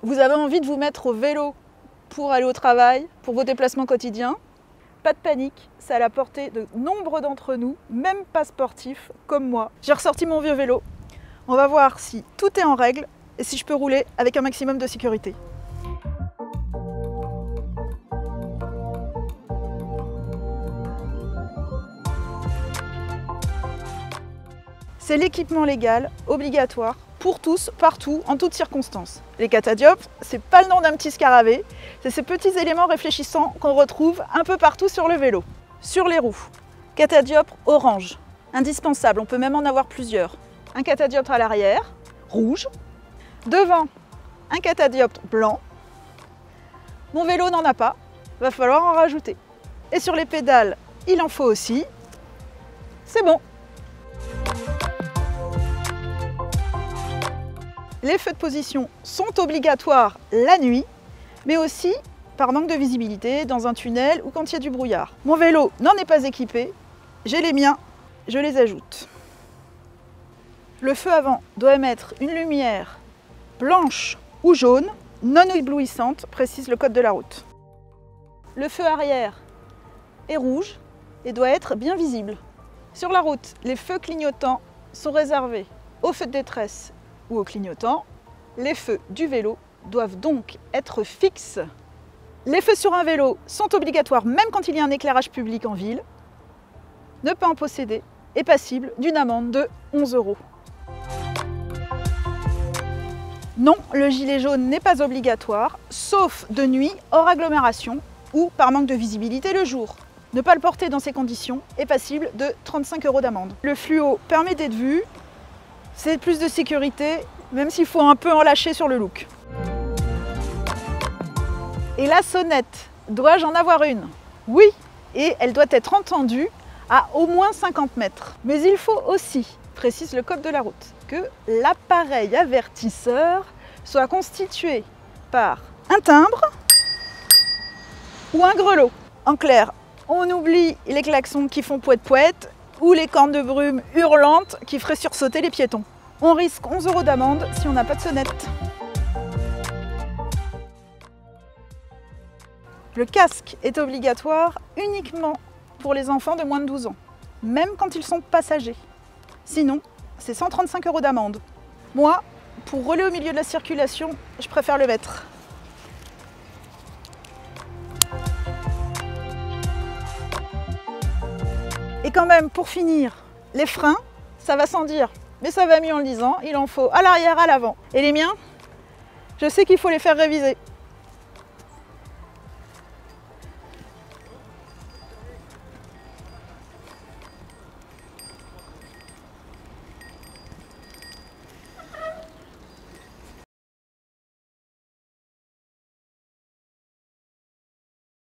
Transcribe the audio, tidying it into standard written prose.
Vous avez envie de vous mettre au vélo pour aller au travail, pour vos déplacements quotidiens? Pas de panique, c'est à la portée de nombre d'entre nous, même pas sportifs comme moi. J'ai ressorti mon vieux vélo. On va voir si tout est en règle et si je peux rouler avec un maximum de sécurité. C'est l'équipement légal, obligatoire, pour tous, partout, en toutes circonstances. Les catadioptres, c'est pas le nom d'un petit scarabée, c'est ces petits éléments réfléchissants qu'on retrouve un peu partout sur le vélo. Sur les roues, catadioptre orange, indispensable, on peut même en avoir plusieurs. Un catadioptre à l'arrière, rouge. Devant, un catadioptre blanc. Mon vélo n'en a pas, va falloir en rajouter. Et sur les pédales, il en faut aussi. C'est bon. Les feux de position sont obligatoires la nuit, mais aussi par manque de visibilité, dans un tunnel ou quand il y a du brouillard. Mon vélo n'en est pas équipé, j'ai les miens, je les ajoute. Le feu avant doit émettre une lumière blanche ou jaune, non éblouissante, précise le code de la route. Le feu arrière est rouge et doit être bien visible. Sur la route, les feux clignotants sont réservés aux feux de détresse ou aux clignotants. Les feux du vélo doivent donc être fixes. Les feux sur un vélo sont obligatoires même quand il y a un éclairage public en ville. Ne pas en posséder est passible d'une amende de 11 €. Non, le gilet jaune n'est pas obligatoire, sauf de nuit, hors agglomération ou par manque de visibilité le jour. Ne pas le porter dans ces conditions est passible de 35 € d'amende. Le fluo permet d'être vu, c'est plus de sécurité, même s'il faut un peu en lâcher sur le look. Et la sonnette, dois-je en avoir une? Oui, et elle doit être entendue à au moins 50 mètres. Mais il faut aussi, précise le code de la route, que l'appareil avertisseur soit constitué par un timbre ou un grelot. En clair, on oublie les klaxons qui font poète-poète ou les cornes de brume hurlantes qui feraient sursauter les piétons. On risque 11 € d'amende si on n'a pas de sonnette. Le casque est obligatoire uniquement pour les enfants de moins de 12 ans, même quand ils sont passagers. Sinon, c'est 135 € d'amende. Moi, pour rouler au milieu de la circulation, je préfère le mettre. Et quand même, pour finir, les freins, ça va sans dire, mais ça va mieux en le disant, il en faut à l'arrière, à l'avant. Et les miens, je sais qu'il faut les faire réviser.